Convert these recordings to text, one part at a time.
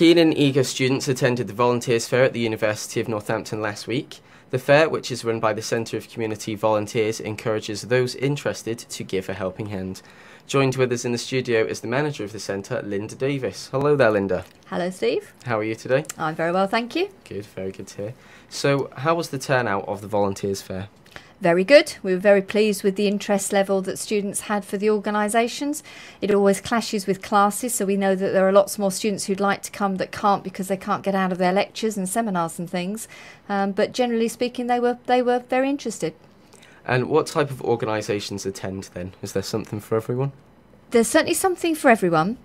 Keen and eager students attended the Volunteers Fair at the University of Northampton last week. The fair, which is run by the Centre of Community Volunteers, encourages those interested to give a helping hand. Joined with us in the studio is the manager of the centre, Linda Davis. Hello there, Linda. Hello, Steve. How are you today? I'm very well, thank you. Good, very good to hear. So, how was the turnout of the Volunteers Fair? Very good. We were very pleased with the interest level that students had for the organisations. It always clashes with classes, so we know that there are lots more students who'd like to come that can't because they can't get out of their lectures and seminars and things. But generally speaking, they were very interested. And what type of organisations attend then? Is there something for everyone? There's certainly something for everyone.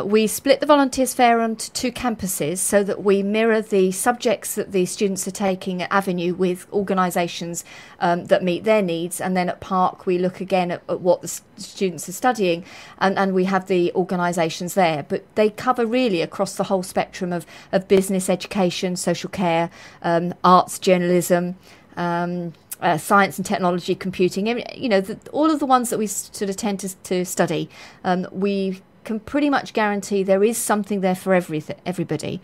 We split the Volunteers Fair onto two campuses so that we mirror the subjects that the students are taking at Avenue with organisations that meet their needs, and then at Park we look again at what the students are studying, and we have the organisations there. But they cover really across the whole spectrum of business, education, social care, arts, journalism, science and technology, computing, all of the ones that we sort of tend to study. We can pretty much guarantee there is something there for everybody.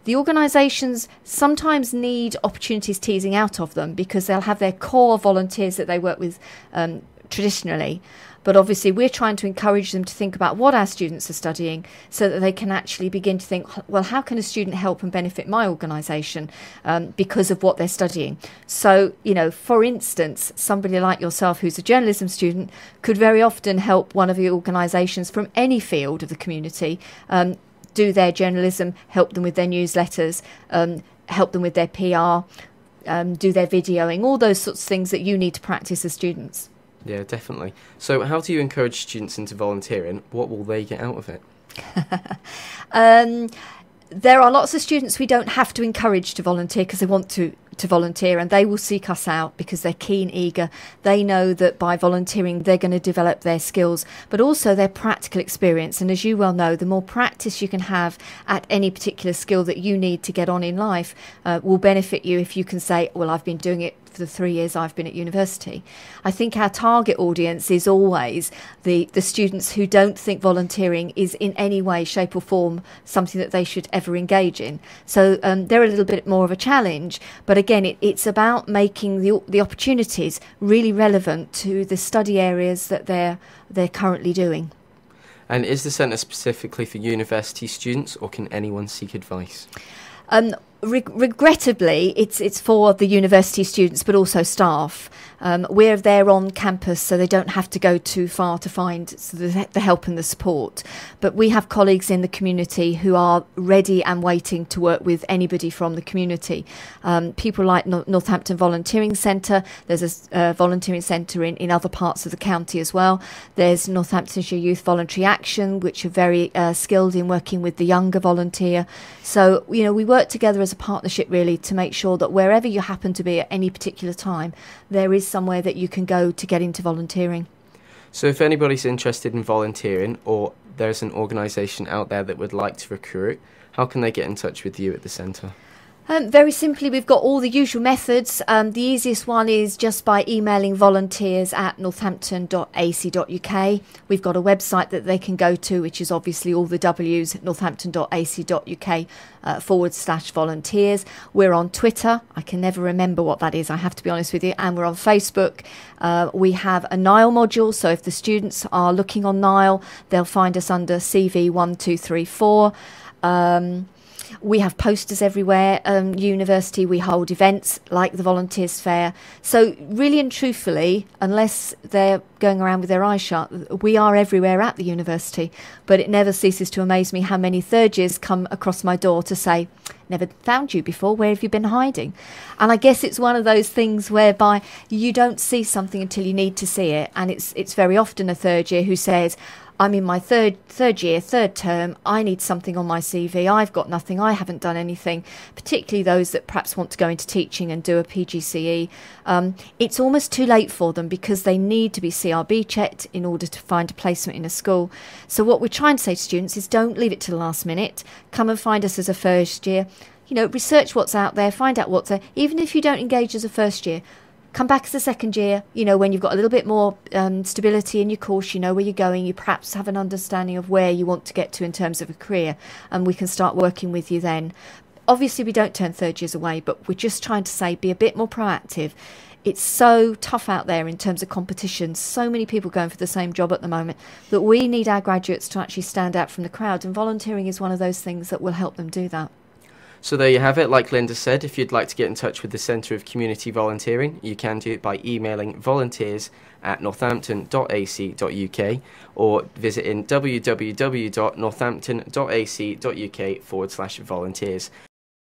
The organisations sometimes need opportunities teasing out of them because they'll have their core volunteers that they work with traditionally. But obviously we're trying to encourage them to think about what our students are studying so that they can actually begin to think, well, how can a student help and benefit my organisation because of what they're studying? So, for instance, somebody like yourself who's a journalism student could very often help one of the organisations from any field of the community do their journalism, help them with their newsletters, help them with their PR, do their videoing, all those sorts of things that you need to practice as students. Yeah, definitely. So how do you encourage students into volunteering? What will they get out of it? There are lots of students we don't have to encourage to volunteer because they want to volunteer, and they will seek us out because they're keen, eager. They know that by volunteering they're going to develop their skills, but also their practical experience. And as you well know, the more practice you can have at any particular skill that you need to get on in life will benefit you if you can say, well, I've been doing it for the 3 years I've been at university. I think our target audience is always the students who don't think volunteering is in any way, shape or form something that they should ever engage in. So they're a little bit more of a challenge, but again, it's about making the opportunities really relevant to the study areas that they're currently doing. And is the centre specifically for university students, or can anyone seek advice? Regrettably, it's for the university students, but also staff. We're there on campus, so they don't have to go too far to find the help and the support. But we have colleagues in the community who are ready and waiting to work with anybody from the community. People like Northampton Volunteering Centre. There's a volunteering centre in other parts of the county as well. There's Northamptonshire Youth Voluntary Action, which are very skilled in working with the younger volunteer. So, we work together as a partnership really to make sure that wherever you happen to be at any particular time, there is somewhere that you can go to get into volunteering. So if anybody's interested in volunteering, or there's an organisation out there that would like to recruit, how can they get in touch with you at the centre? Very simply, we've got all the usual methods. The easiest one is just by emailing volunteers@northampton.ac.uk. We've got a website that they can go to, which is obviously all the W's, northampton.ac.uk /volunteers. We're on Twitter. I can never remember what that is, I have to be honest with you. And we're on Facebook. We have a NILE module, so if the students are looking on NILE, they'll find us under CV1234. We have posters everywhere. University, we hold events like the Volunteers Fair. So really and truthfully, unless they're going around with their eyes shut, we are everywhere at the university. But it never ceases to amaze me how many third years come across my door to say, never found you before, where have you been hiding? And I guess it's one of those things whereby you don't see something until you need to see it. And it's very often a third year who says, I'm in my third year, third term, I need something on my CV, I've got nothing, I haven't done anything, particularly those that perhaps want to go into teaching and do a PGCE. It's almost too late for them because they need to be CRB checked in order to find a placement in a school. So what we're trying to say to students is don't leave it to the last minute, come and find us as a first year. Research what's out there, find out what's there. Even if you don't engage as a first year, Come back as a second year, you know, when you've got a little bit more stability in your course, you know where you're going, you perhaps have an understanding of where you want to get to in terms of a career, and we can start working with you then. Obviously, we don't turn third years away, but we're just trying to say be a bit more proactive. It's so tough out there in terms of competition, so many people going for the same job at the moment, that we need our graduates to actually stand out from the crowd, and volunteering is one of those things that will help them do that. So there you have it. Like Linda said, if you'd like to get in touch with the Centre of Community Volunteering, you can do it by emailing volunteers@northampton.ac.uk or visiting www.northampton.ac.uk/volunteers.